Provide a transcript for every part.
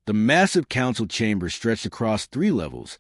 The massive council chamber stretched across 3 levels,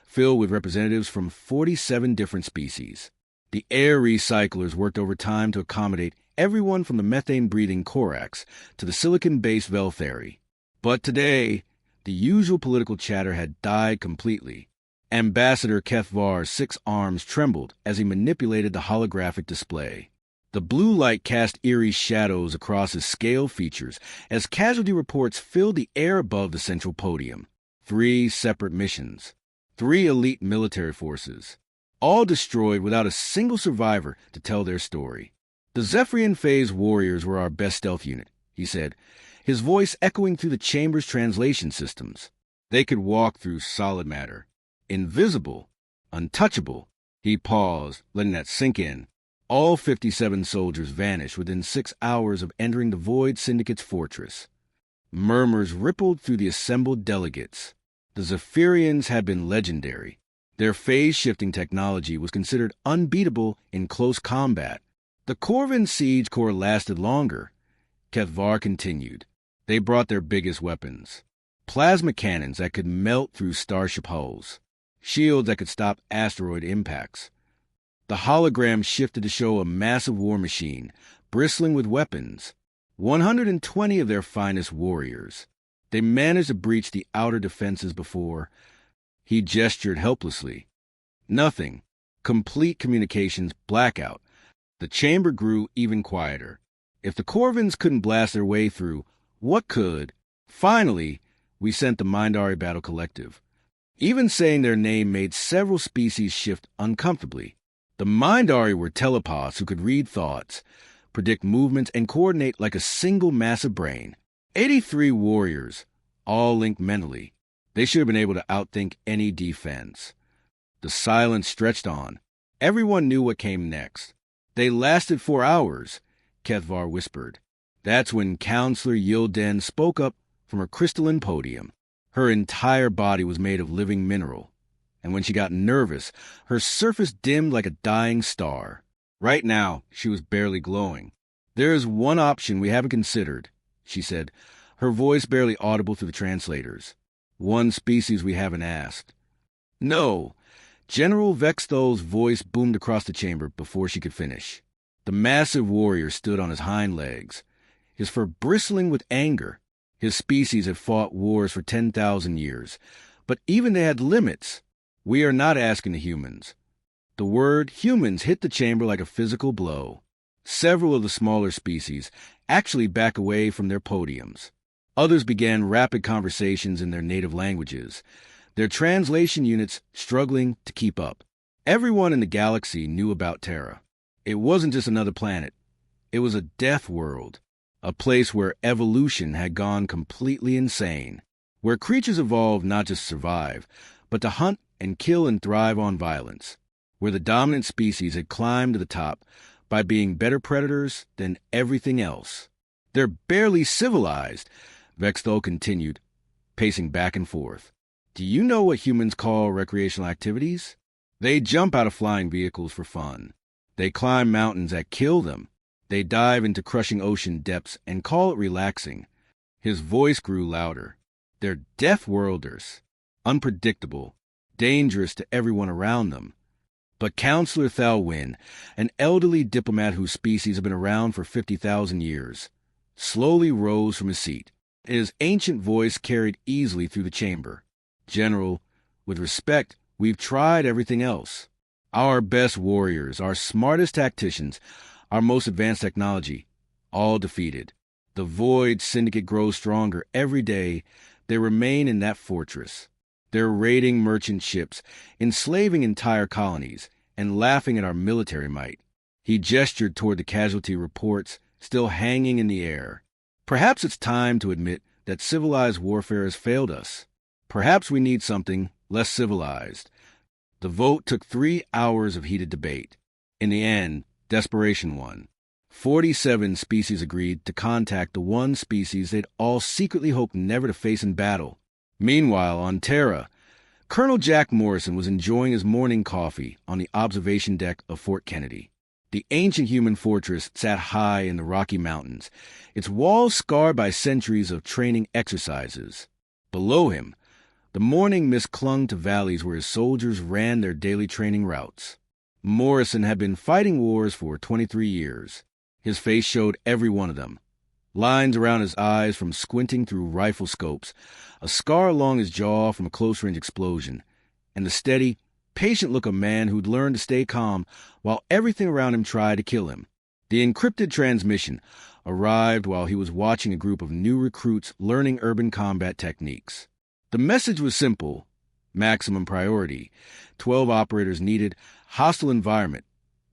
filled with representatives from 47 different species. The air recyclers worked overtime to accommodate everyone from the methane-breathing Korax to the silicon-based Velthari. But today, the usual political chatter had died completely. Ambassador Kethvar's 6 arms trembled as he manipulated the holographic display. The blue light cast eerie shadows across his scale features as casualty reports filled the air above the central podium. 3 separate missions. 3 elite military forces. All destroyed without a single survivor to tell their story. The Zephyrian Phase warriors were our best stealth unit, he said, his voice echoing through the chamber's translation systems. They could walk through solid matter. Invisible. Untouchable. He paused, letting that sink in. All 57 soldiers vanished within 6 hours of entering the Void Syndicate's fortress. Murmurs rippled through the assembled delegates. The Zephyrians had been legendary. Their phase-shifting technology was considered unbeatable in close combat. The Corvin siege corps lasted longer. Kethvar continued. They brought their biggest weapons. Plasma cannons that could melt through starship hulls. Shields that could stop asteroid impacts. The hologram shifted to show a massive war machine, bristling with weapons. 120 of their finest warriors. They managed to breach the outer defenses before. He gestured helplessly. Nothing. Complete communications blackout. The chamber grew even quieter. If the Corvins couldn't blast their way through, what could? Finally, we sent the Mindari Battle Collective. Even saying their name made several species shift uncomfortably. The Mindari were telepaths who could read thoughts, predict movements, and coordinate like a single massive brain. 83 warriors, all linked mentally. They should have been able to outthink any defense. The silence stretched on. Everyone knew what came next. They lasted 4 hours, Kethvar whispered. That's when Counselor Yilden spoke up from her crystalline podium. Her entire body was made of living mineral, and when she got nervous, her surface dimmed like a dying star. Right now, she was barely glowing. There is one option we haven't considered, she said, her voice barely audible through the translators. One species we haven't asked. No. General Vexthol's voice boomed across the chamber before she could finish. The massive warrior stood on his hind legs, his fur bristling with anger. His species had fought wars for 10,000 years, but even they had limits. We are not asking the humans. The word humans hit the chamber like a physical blow. Several of the smaller species actually backed away from their podiums. Others began rapid conversations in their native languages, their translation units struggling to keep up. Everyone in the galaxy knew about Terra. It wasn't just another planet. It was a death world, a place where evolution had gone completely insane, where creatures evolved not just to survive, but to hunt and kill and thrive on violence, where the dominant species had climbed to the top by being better predators than everything else. They're barely civilized, Vexthol continued, pacing back and forth. Do you know what humans call recreational activities? They jump out of flying vehicles for fun. They climb mountains that kill them. They dive into crushing ocean depths and call it relaxing. His voice grew louder. They're Deathworlders, unpredictable, dangerous to everyone around them. But Counselor Thalwyn, an elderly diplomat whose species had been around for 50,000 years, slowly rose from his seat. His ancient voice carried easily through the chamber. General, with respect, we've tried everything else. Our best warriors, our smartest tacticians, our most advanced technology, all defeated. The Void Syndicate grows stronger every day. They remain in that fortress. They're raiding merchant ships, enslaving entire colonies, and laughing at our military might. He gestured toward the casualty reports still hanging in the air. Perhaps it's time to admit that civilized warfare has failed us. Perhaps we need something less civilized. The vote took 3 hours of heated debate. In the end, desperation won. 47 species agreed to contact the one species they'd all secretly hoped never to face in battle. Meanwhile, on Terra, Colonel Jack Morrison was enjoying his morning coffee on the observation deck of Fort Kennedy. The ancient human fortress sat high in the Rocky Mountains, its walls scarred by centuries of training exercises. Below him, the morning mist clung to valleys where his soldiers ran their daily training routes. Morrison had been fighting wars for 23 years. His face showed every one of them. Lines around his eyes from squinting through rifle scopes, a scar along his jaw from a close-range explosion, and the steady, patient look of a man who'd learned to stay calm while everything around him tried to kill him. The encrypted transmission arrived while he was watching a group of new recruits learning urban combat techniques. The message was simple: maximum priority, 12 operators needed, hostile environment,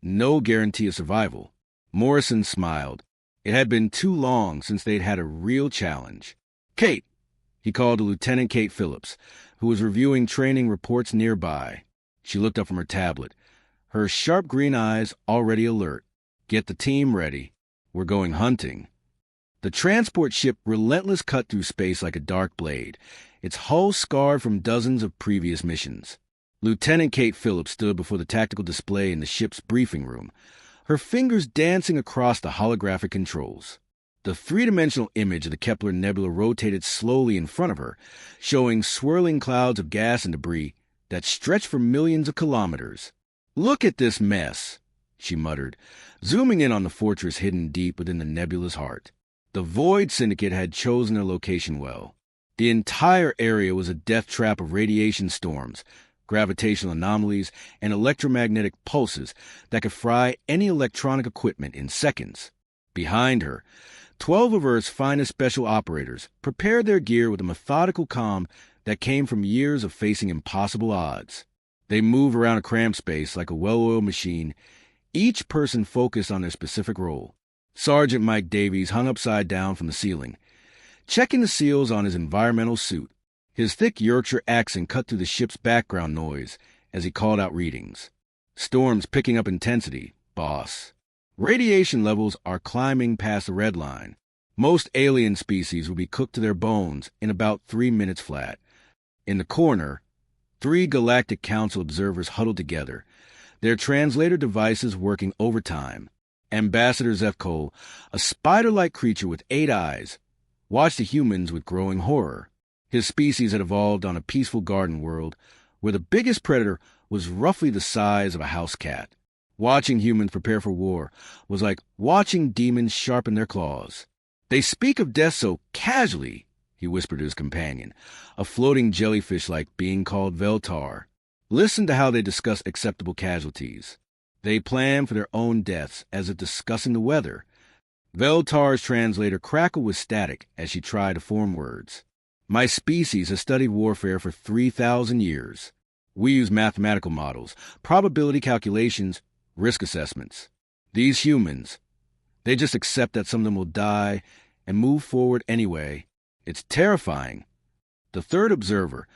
no guarantee of survival. Morrison smiled. It had been too long since they'd had a real challenge. "Kate," he called to Lieutenant Kate Phillips, who was reviewing training reports nearby. She looked up from her tablet, her sharp green eyes already alert. "Get the team ready. We're going hunting." The transport ship relentless cut through space like a dark blade, its hull scarred from dozens of previous missions. Lieutenant Kate Phillips stood before the tactical display in the ship's briefing room, her fingers dancing across the holographic controls. The three-dimensional image of the Kepler Nebula rotated slowly in front of her, showing swirling clouds of gas and debris that stretched for millions of kilometers. "Look at this mess," she muttered, zooming in on the fortress hidden deep within the nebula's heart. The Void Syndicate had chosen their location well. The entire area was a death trap of radiation storms, gravitational anomalies, and electromagnetic pulses that could fry any electronic equipment in seconds. Behind her, 12 of Earth's finest special operators prepared their gear with a methodical calm that came from years of facing impossible odds. They moved around a cramped space like a well-oiled machine, each person focused on their specific role. Sergeant Mike Davies hung upside down from the ceiling, checking the seals on his environmental suit. His thick Yorkshire accent cut through the ship's background noise as he called out readings. "Storms picking up intensity, boss. Radiation levels are climbing past the red line. Most alien species will be cooked to their bones in about 3 minutes flat." In the corner, 3 Galactic Council observers huddled together, their translator devices working overtime. Ambassador Zefkol, a spider-like creature with 8 eyes, watched the humans with growing horror. His species had evolved on a peaceful garden world where the biggest predator was roughly the size of a house cat. Watching humans prepare for war was like watching demons sharpen their claws. "They speak of death so casually," he whispered to his companion, a floating jellyfish-like being called Veltar. "Listen to how they discuss acceptable casualties. They plan for their own deaths as if discussing the weather." Veltar's translator crackled with static as she tried to form words. "My species has studied warfare for 3,000 years. We use mathematical models, probability calculations, risk assessments. These humans, they just accept that some of them will die and move forward anyway. It's terrifying." The third observer,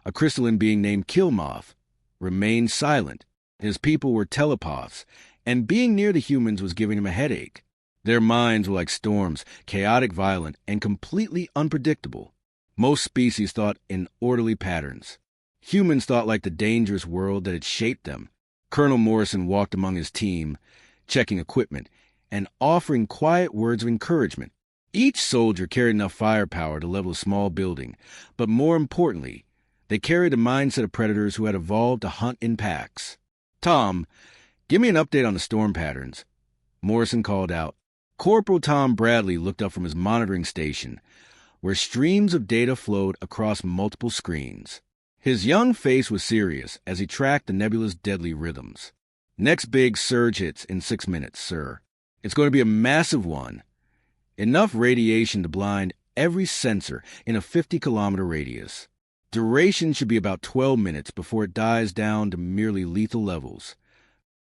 a crystalline being named Killmoth, remained silent. His people were telepaths, and being near the humans was giving him a headache. Their minds were like storms, chaotic, violent, and completely unpredictable. Most species thought in orderly patterns. Humans thought like the dangerous world that had shaped them. Colonel Morrison walked among his team, checking equipment, and offering quiet words of encouragement. Each soldier carried enough firepower to level a small building, but more importantly, they carried the mindset of predators who had evolved to hunt in packs. "Tom, give me an update on the storm patterns," Morrison called out. Corporal Tom Bradley looked up from his monitoring station, where streams of data flowed across multiple screens. His young face was serious as he tracked the nebula's deadly rhythms. "Next big surge hits in 6 minutes, sir. It's going to be a massive one. Enough radiation to blind every sensor in a 50-kilometer radius. Duration should be about 12 minutes before it dies down to merely lethal levels."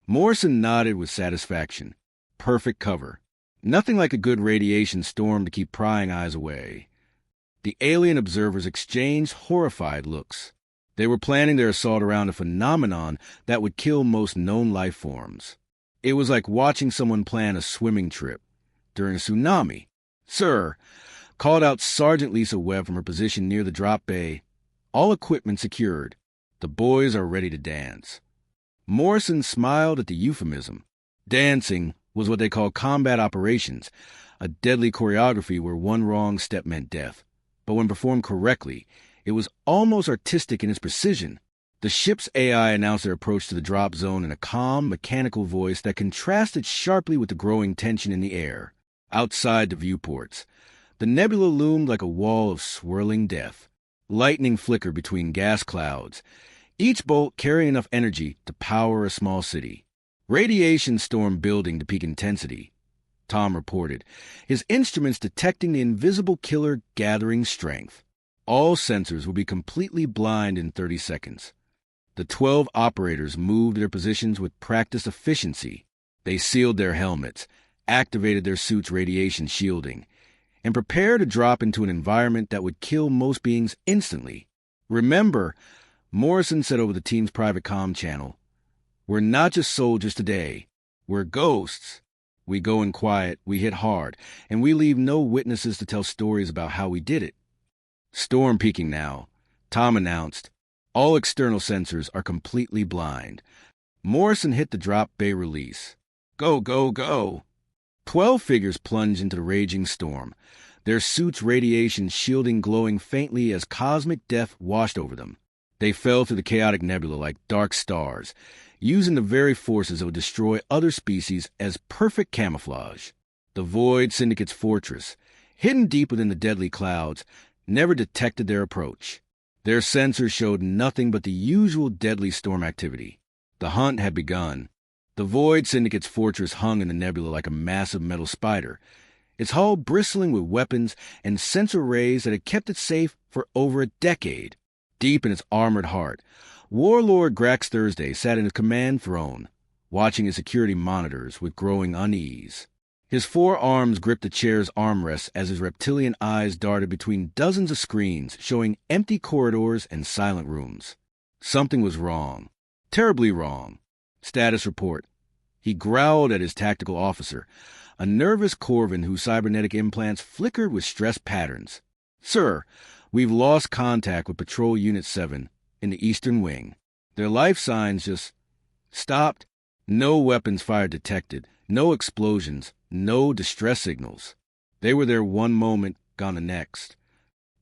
Morrison nodded with satisfaction. Perfect cover. Nothing like a good radiation storm to keep prying eyes away. The alien observers exchanged horrified looks. They were planning their assault around a phenomenon that would kill most known life forms. It was like watching someone plan a swimming trip during a tsunami. "Sir," called out Sergeant Lisa Webb from her position near the drop bay. "All equipment secured. The boys are ready to dance." Morrison smiled at the euphemism. Dancing was what they call combat operations, a deadly choreography where one wrong step meant death. But when performed correctly, It was almost artistic in its precision. The ship's AI announced their approach to the drop zone in a calm, mechanical voice that contrasted sharply with the growing tension in the air. Outside the viewports, the nebula loomed like a wall of swirling death. Lightning flickered between gas clouds, each bolt carrying enough energy to power a small city. Radiation stormed building to peak intensity, Tom reported, his instruments detecting the invisible killer gathering strength. All sensors would be completely blind in 30 seconds. The 12 operators moved their positions with practiced efficiency. They sealed their helmets, activated their suits' radiation shielding, and prepared to drop into an environment that would kill most beings instantly. Remember, Morrison said over the team's private comm channel, "We're not just soldiers today. We're ghosts. We go in quiet, we hit hard, and we leave no witnesses to tell stories about how we did it." Storm peaking now, Tom announced. All external sensors are completely blind. Morrison hit the drop bay release. Go, go, go. 12 figures plunged into the raging storm, their suits' radiation shielding glowing faintly as cosmic death washed over them. They fell through the chaotic nebula like dark stars, using the very forces that would destroy other species as perfect camouflage. The Void Syndicate's fortress, hidden deep within the deadly clouds, never detected their approach. Their sensors showed nothing but the usual deadly storm activity. The hunt had begun. The Void Syndicate's fortress hung in the nebula like a massive metal spider, its hull bristling with weapons and sensor arrays that had kept it safe for over a decade. Deep in its armored heart, Warlord Grax Thursday sat in his command throne, watching his security monitors with growing unease. His 4 arms gripped the chair's armrests as his reptilian eyes darted between dozens of screens showing empty corridors and silent rooms. Something was wrong. Terribly wrong. Status report. He growled at his tactical officer, a nervous Corvin whose cybernetic implants flickered with stress patterns. "Sir, we've lost contact with Patrol Unit 7 in the Eastern Wing. Their life signs just stopped. No weapons fired detected, no explosions, no distress signals. They were there one moment, gone the next."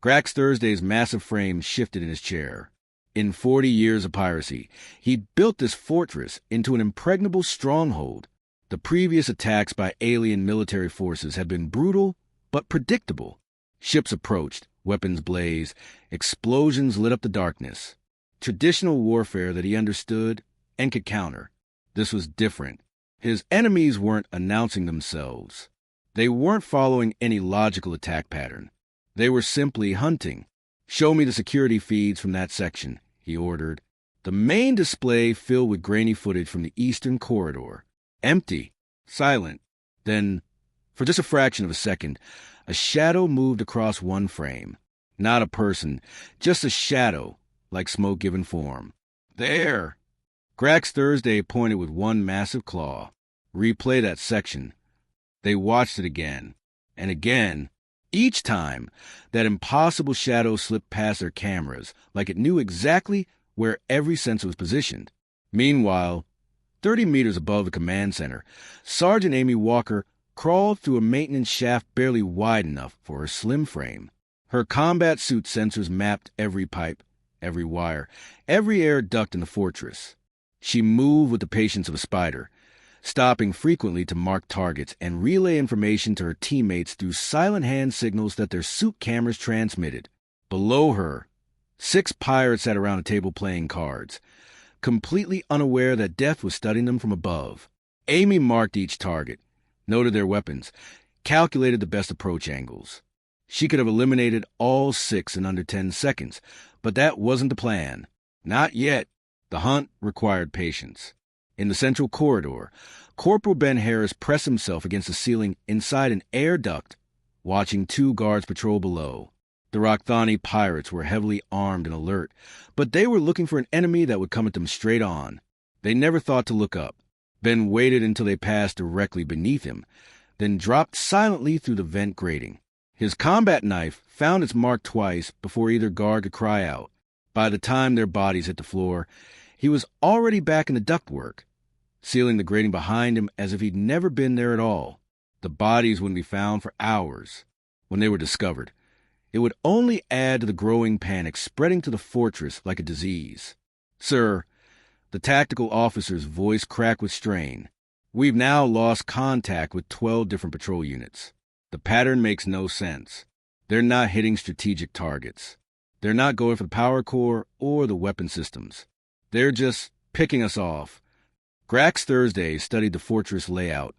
Grax Thursday's massive frame shifted in his chair. In 40 years of piracy, he'd built this fortress into an impregnable stronghold. The previous attacks by alien military forces had been brutal but predictable. Ships approached, weapons blazed, explosions lit up the darkness. Traditional warfare that he understood and could counter. This was different. His enemies weren't announcing themselves. They weren't following any logical attack pattern. They were simply hunting. "Show me the security feeds from that section," he ordered. The main display filled with grainy footage from the eastern corridor. Empty. Silent. Then, for just a fraction of a second, a shadow moved across one frame. Not a person, just a shadow, like smoke given form. "There!" Grax Thursday pointed with one massive claw. "Replay that section." They watched it again, and again. Each time, that impossible shadow slipped past their cameras, like it knew exactly where every sensor was positioned. Meanwhile, 30 meters above the command center, Sergeant Amy Walker crawled through a maintenance shaft barely wide enough for her slim frame. Her combat suit sensors mapped every pipe, every wire, every air duct in the fortress. She moved with the patience of a spider, stopping frequently to mark targets and relay information to her teammates through silent hand signals that their suit cameras transmitted. Below her, 6 pirates sat around a table playing cards, completely unaware that death was studying them from above. Amy marked each target, noted their weapons, calculated the best approach angles. She could have eliminated all 6 in under 10 seconds, but that wasn't the plan. Not yet. The hunt required patience. In the central corridor, Corporal Ben Harris pressed himself against the ceiling inside an air duct, watching 2 guards patrol below. The Rockthani pirates were heavily armed and alert, but they were looking for an enemy that would come at them straight on. They never thought to look up. Ben waited until they passed directly beneath him, then dropped silently through the vent grating. His combat knife found its mark twice before either guard could cry out. By the time their bodies hit the floor, he was already back in the ductwork, sealing the grating behind him as if he'd never been there at all. The bodies wouldn't be found for hours. When they were discovered, It would only add to the growing panic spreading to the fortress like a disease. "Sir," the tactical officer's voice cracked with strain, "we've now lost contact with 12 different patrol units. The pattern makes no sense. They're not hitting strategic targets. They're not going for the power core or the weapon systems. They're just picking us off." Grax Thursday studied the fortress layout,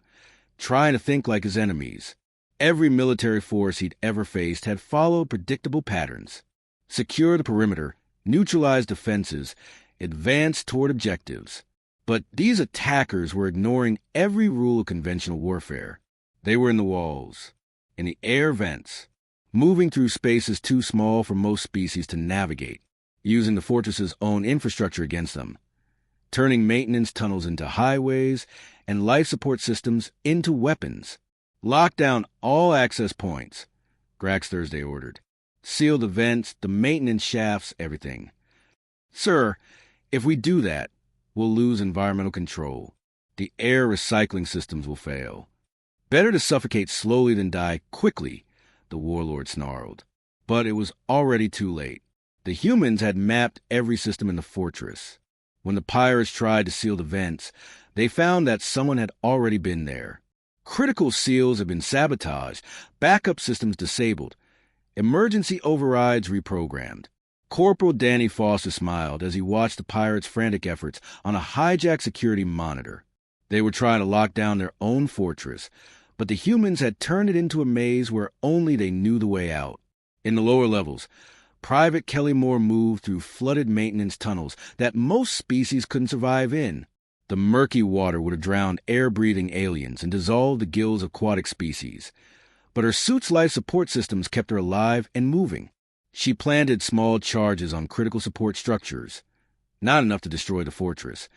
trying to think like his enemies. Every military force he'd ever faced had followed predictable patterns. Secure the perimeter, neutralize defenses, advance toward objectives. But these attackers were ignoring every rule of conventional warfare. They were in the walls, in the air vents, moving through spaces too small for most species to navigate, using the fortress's own infrastructure against them, turning maintenance tunnels into highways and life support systems into weapons. "Lock down all access points," Grax Thursday ordered. "Seal the vents, the maintenance shafts, everything." "Sir, if we do that, we'll lose environmental control. The air recycling systems will fail. Better to suffocate slowly than die quickly," the warlord snarled. But it was already too late. The humans had mapped every system in the fortress. When the pirates tried to seal the vents, they found that someone had already been there. Critical seals had been sabotaged, backup systems disabled, emergency overrides reprogrammed. Corporal Danny Foster smiled as he watched the pirates' frantic efforts on a hijacked security monitor. They were trying to lock down their own fortress, but the humans had turned it into a maze where only they knew the way out. In the lower levels, Private Kelly Moore moved through flooded maintenance tunnels that most species couldn't survive in. The murky water would have drowned air-breathing aliens and dissolved the gills of aquatic species. But her suit's life support systems kept her alive and moving. She planted small charges on critical support structures. Not enough to destroy the fortress,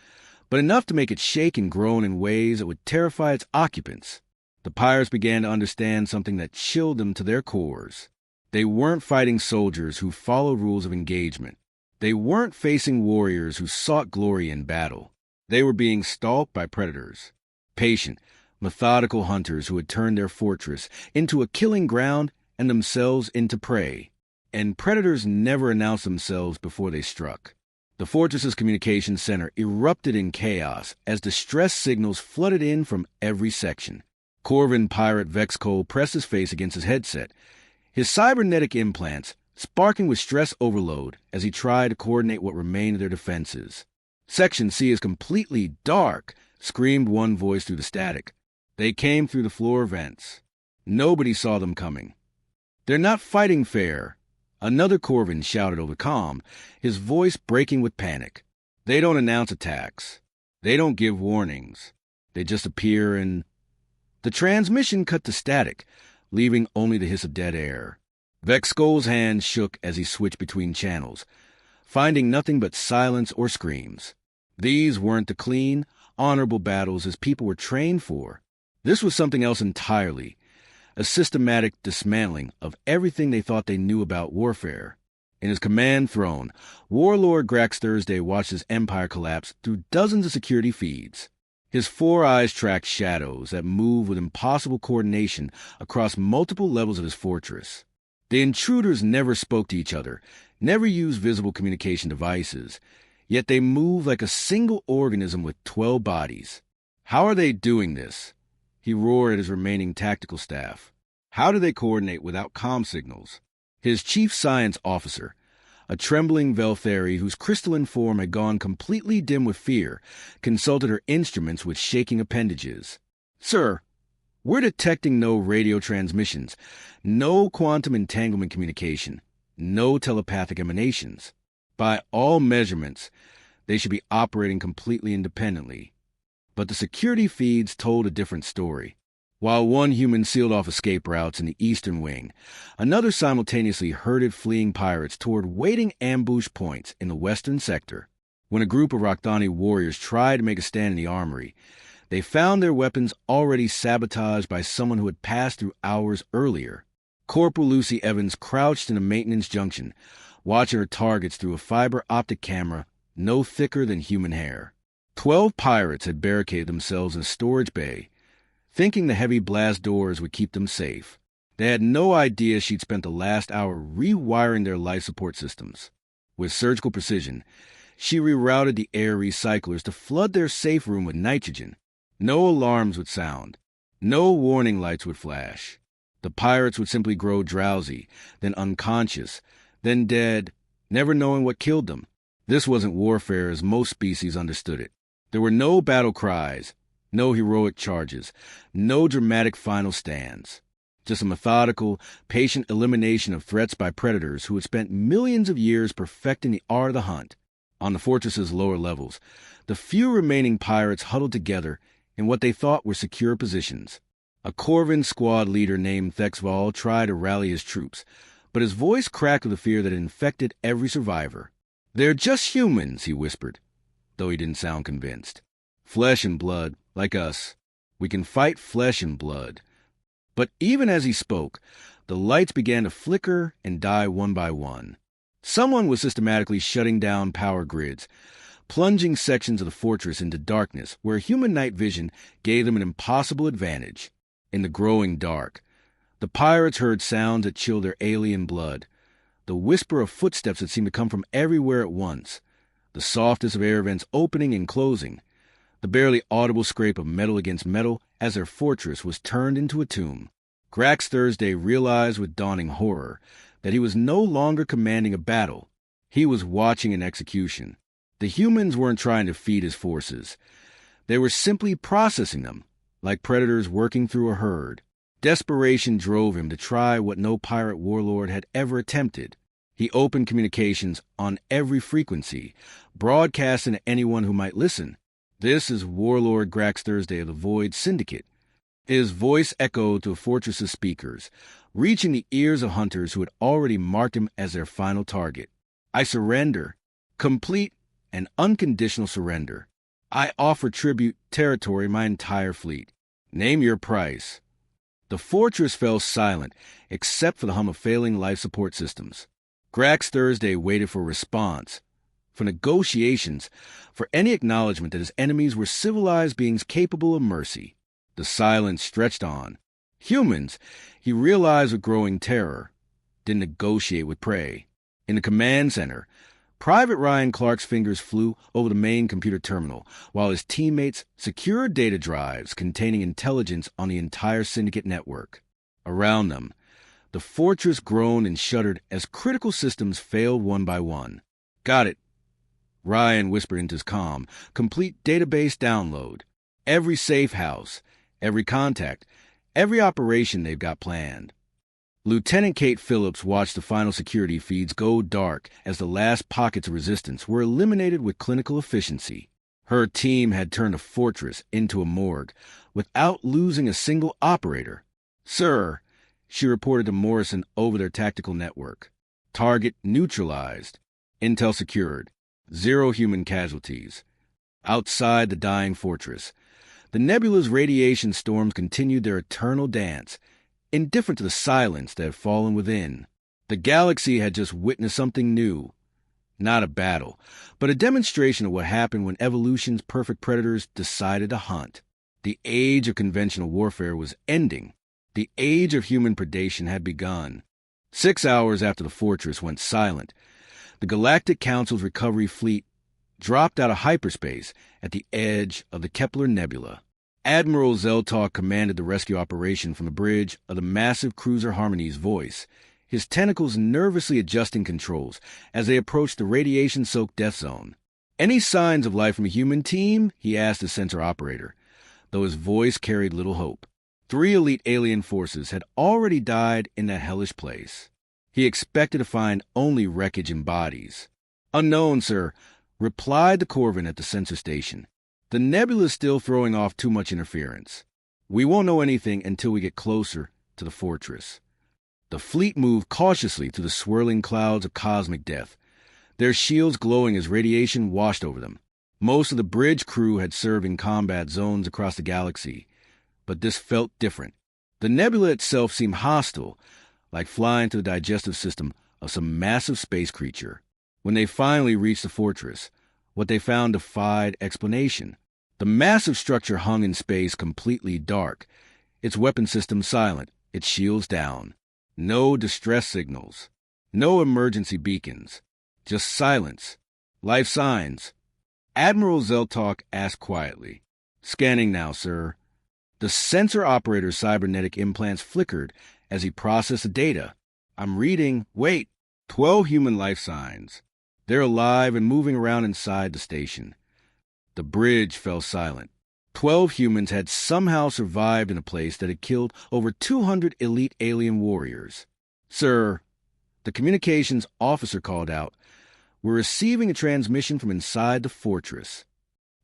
but enough to make it shake and groan in ways that would terrify its occupants. The pirates began to understand something that chilled them to their cores. They weren't fighting soldiers who followed rules of engagement. They weren't facing warriors who sought glory in battle. They were being stalked by predators. Patient, methodical hunters who had turned their fortress into a killing ground and themselves into prey. And predators never announced themselves before they struck. The fortress's communications center erupted in chaos as distress signals flooded in from every section. Corvin pirate Vex Cole pressed his face against his headset, his cybernetic implants sparking with stress overload as he tried to coordinate what remained of their defenses. "Section C is completely dark," screamed one voice through the static. They came through the floor vents. Nobody saw them coming. "They're not fighting fair," another Corvin shouted over comm, his voice breaking with panic. "They don't announce attacks. They don't give warnings. They just appear and—" The transmission cut to static, leaving only the hiss of dead air. Vex Skull's hand shook as he switched between channels, finding nothing but silence or screams. These weren't the clean, honorable battles as people were trained for. This was something else entirely, a systematic dismantling of everything they thought they knew about warfare. In his command throne, Warlord Grax Thursday watched his empire collapse through dozens of security feeds. His 4 eyes tracked shadows that moved with impossible coordination across multiple levels of his fortress. The intruders never spoke to each other, never used visible communication devices, yet they moved like a single organism with 12 bodies. "How are they doing this?" he roared at his remaining tactical staff. "How do they coordinate without comm signals?" His chief science officer, a trembling Veltheri whose crystalline form had gone completely dim with fear, consulted her instruments with shaking appendages. "Sir, we're detecting no radio transmissions, no quantum entanglement communication, no telepathic emanations. By all measurements, they should be operating completely independently." But the security feeds told a different story. While one human sealed off escape routes in the eastern wing, another simultaneously herded fleeing pirates toward waiting ambush points in the western sector. When a group of Rakthani warriors tried to make a stand in the armory, they found their weapons already sabotaged by someone who had passed through hours earlier. Corporal Lucy Evans crouched in a maintenance junction, watching her targets through a fiber optic camera no thicker than human hair. 12 pirates had barricaded themselves in a storage bay, thinking the heavy blast doors would keep them safe. They had no idea she'd spent the last hour rewiring their life support systems. With surgical precision, she rerouted the air recyclers to flood their safe room with nitrogen. No alarms would sound. No warning lights would flash. The pirates would simply grow drowsy, then unconscious, then dead, never knowing what killed them. This wasn't warfare as most species understood it. There were no battle cries, no heroic charges, no dramatic final stands. Just a methodical, patient elimination of threats by predators who had spent millions of years perfecting the art of the hunt. On the fortress's lower levels, the few remaining pirates huddled together in what they thought were secure positions. A Corvin squad leader named Thexval tried to rally his troops, but his voice cracked with the fear that had infected every survivor. "They're just humans," he whispered, though he didn't sound convinced. "Flesh and blood, like us. We can fight flesh and blood." But even as he spoke, the lights began to flicker and die one by one. Someone was systematically shutting down power grids, plunging sections of the fortress into darkness where human night vision gave them an impossible advantage. In the growing dark, the pirates heard sounds that chilled their alien blood, the whisper of footsteps that seemed to come from everywhere at once, the softest of air vents opening and closing, the barely audible scrape of metal against metal as their fortress was turned into a tomb. Grax Thursday realized with dawning horror that he was no longer commanding a battle. He was watching an execution. The humans weren't trying to feed his forces. They were simply processing them, like predators working through a herd. Desperation drove him to try what no pirate warlord had ever attempted. He opened communications on every frequency, broadcasting to anyone who might listen. "This is Warlord Grax Thursday of the Void Syndicate." His voice echoed to the fortress's speakers, reaching the ears of hunters who had already marked him as their final target. "I surrender. Complete and unconditional surrender. I offer tribute territory my entire fleet. Name your price." The fortress fell silent, except for the hum of failing life support systems. Grax Thursday waited for a response, for negotiations, for any acknowledgement that his enemies were civilized beings capable of mercy. The silence stretched on. Humans, he realized with growing terror, didn't negotiate with prey. In the command center, Private Ryan Clark's fingers flew over the main computer terminal, while his teammates secured data drives containing intelligence on the entire Syndicate network. Around them, the fortress groaned and shuddered as critical systems failed one by one. "Got it," Ryan whispered into his comm. "Complete database download. Every safe house, every contact, every operation they've got planned." Lieutenant Kate Phillips watched the final security feeds go dark as the last pockets of resistance were eliminated with clinical efficiency. Her team had turned a fortress into a morgue without losing a single operator. "Sir," she reported to Morrison over their tactical network. "Target neutralized. Intel secured. 0 human casualties." Outside the dying fortress, the nebula's radiation storms continued their eternal dance, indifferent to the silence that had fallen within. The galaxy had just witnessed something new. Not a battle, but a demonstration of what happened when evolution's perfect predators decided to hunt. The age of conventional warfare was ending. The age of human predation had begun. 6 hours after the fortress went silent, the Galactic Council's recovery fleet dropped out of hyperspace at the edge of the Kepler Nebula. Admiral Zeltok commanded the rescue operation from the bridge of the massive cruiser Harmony's voice, his tentacles nervously adjusting controls as they approached the radiation-soaked death zone. "Any signs of life from a human team?" he asked the sensor operator, though his voice carried little hope. 3 elite alien forces had already died in that hellish place. He expected to find only wreckage and bodies. "Unknown, sir," replied the Corvin at the sensor station. "The nebula is still throwing off too much interference. We won't know anything until we get closer to the fortress." The fleet moved cautiously through the swirling clouds of cosmic death, their shields glowing as radiation washed over them. Most of the bridge crew had served in combat zones across the galaxy, but this felt different. The nebula itself seemed hostile, like flying through the digestive system of some massive space creature. When they finally reached the fortress, what they found defied explanation. The massive structure hung in space completely dark, its weapon system silent, its shields down. No distress signals. No emergency beacons. Just silence. Life signs. Admiral Zeltok asked quietly. Scanning now, sir. The sensor operator's cybernetic implants flickered as he processed the data. I'm reading. Wait. 12 human life signs. They're alive and moving around inside the station. The bridge fell silent. 12 humans had somehow survived in a place that had killed over 200 elite alien warriors. Sir, the communications officer called out, we're receiving a transmission from inside the fortress.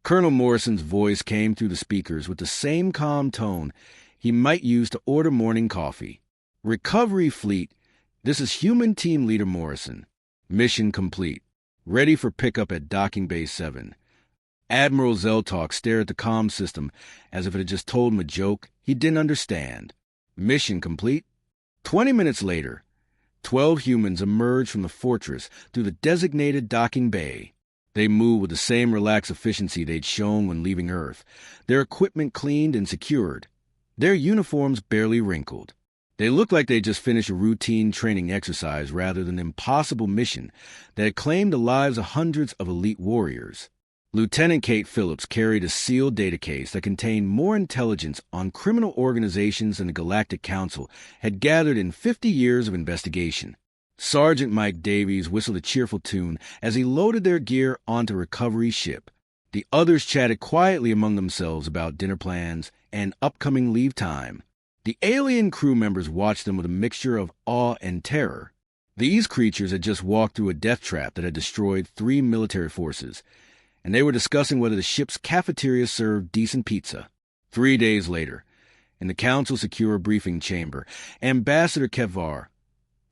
Colonel Morrison's voice came through the speakers with the same calm tone he might use to order morning coffee. Recovery Fleet, this is Human Team Leader Morrison. Mission complete. Ready for pickup at Docking Bay 7. Admiral Zeltok stared at the comm system as if it had just told him a joke he didn't understand. Mission complete. 20 minutes later, 12 humans emerged from the fortress through the designated docking bay. They moved with the same relaxed efficiency they'd shown when leaving Earth, their equipment cleaned and secured, their uniforms barely wrinkled. They looked like they'd just finished a routine training exercise rather than an impossible mission that had claimed the lives of hundreds of elite warriors. Lieutenant Kate Phillips carried a sealed data case that contained more intelligence on criminal organizations than the Galactic Council had gathered in 50 years of investigation. Sergeant Mike Davies whistled a cheerful tune as he loaded their gear onto a recovery ship. The others chatted quietly among themselves about dinner plans and upcoming leave time. The alien crew members watched them with a mixture of awe and terror. These creatures had just walked through a death trap that had destroyed 3 military forces, and they were discussing whether the ship's cafeteria served decent pizza. 3 days later, in the Council Secure Briefing Chamber, Ambassador Kevvar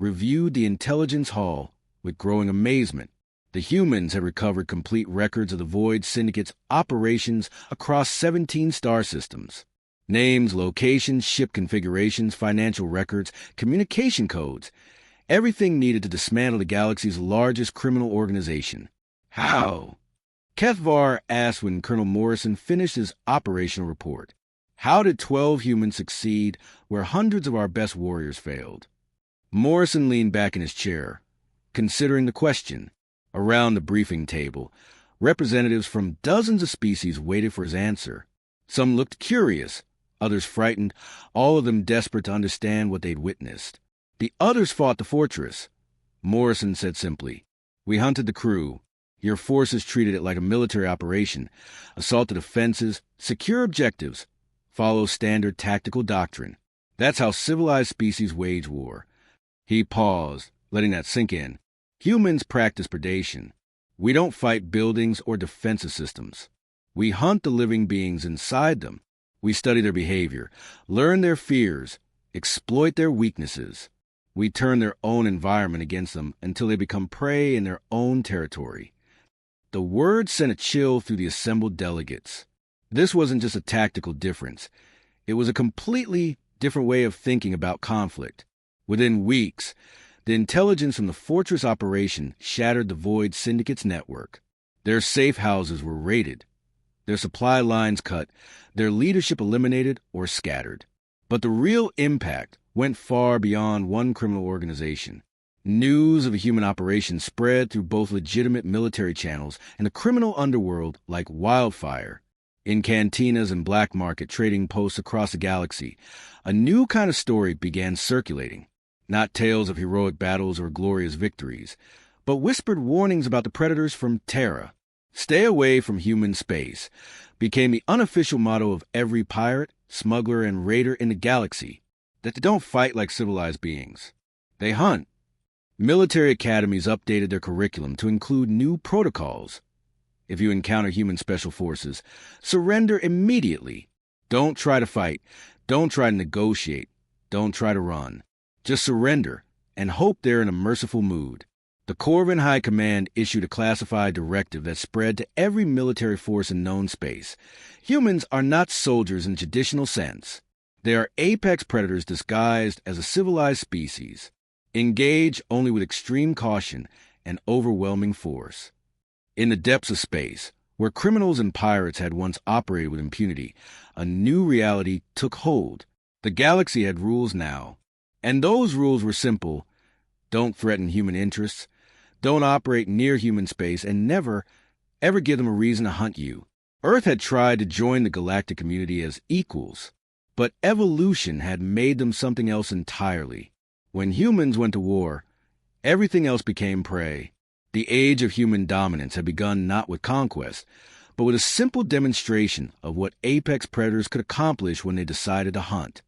reviewed the intelligence hall with growing amazement. The humans had recovered complete records of the Void Syndicate's operations across 17 star systems. Names, locations, ship configurations, financial records, communication codes, everything needed to dismantle the galaxy's largest criminal organization. How? Kethvar asked when Colonel Morrison finished his operational report. How did 12 humans succeed where hundreds of our best warriors failed? Morrison leaned back in his chair, considering the question. Around the briefing table, representatives from dozens of species waited for his answer. Some looked curious, others frightened, all of them desperate to understand what they'd witnessed. The others fought the fortress. Morrison said simply, "We hunted the crew. Your forces treated it like a military operation, assault the defenses, secure objectives, follow standard tactical doctrine. That's how civilized species wage war." He paused, letting that sink in. Humans practice predation. We don't fight buildings or defensive systems. We hunt the living beings inside them. We study their behavior, learn their fears, exploit their weaknesses. We turn their own environment against them until they become prey in their own territory. The word sent a chill through the assembled delegates. This wasn't just a tactical difference. It was a completely different way of thinking about conflict. Within weeks, the intelligence from the fortress operation shattered the Void Syndicate's network. Their safe houses were raided, their supply lines cut, their leadership eliminated or scattered. But the real impact went far beyond one criminal organization. News of a human operation spread through both legitimate military channels and the criminal underworld like wildfire. In cantinas and black market trading posts across the galaxy, a new kind of story began circulating. Not tales of heroic battles or glorious victories, but whispered warnings about the predators from Terra. "Stay away from human space" became the unofficial motto of every pirate, smuggler, and raider in the galaxy. That they don't fight like civilized beings. They hunt. Military academies updated their curriculum to include new protocols. If you encounter human special forces, surrender immediately. Don't try to fight. Don't try to negotiate. Don't try to run. Just surrender and hope they're in a merciful mood. The Corvin High Command issued a classified directive that spread to every military force in known space. Humans are not soldiers in the traditional sense. They are apex predators disguised as a civilized species. Engage only with extreme caution and overwhelming force. In the depths of space, where criminals and pirates had once operated with impunity, a new reality took hold. The galaxy had rules now, and those rules were simple. Don't threaten human interests, don't operate near human space, and never, ever give them a reason to hunt you. Earth had tried to join the galactic community as equals, but evolution had made them something else entirely. When humans went to war, everything else became prey. The age of human dominance had begun not with conquest, but with a simple demonstration of what apex predators could accomplish when they decided to hunt.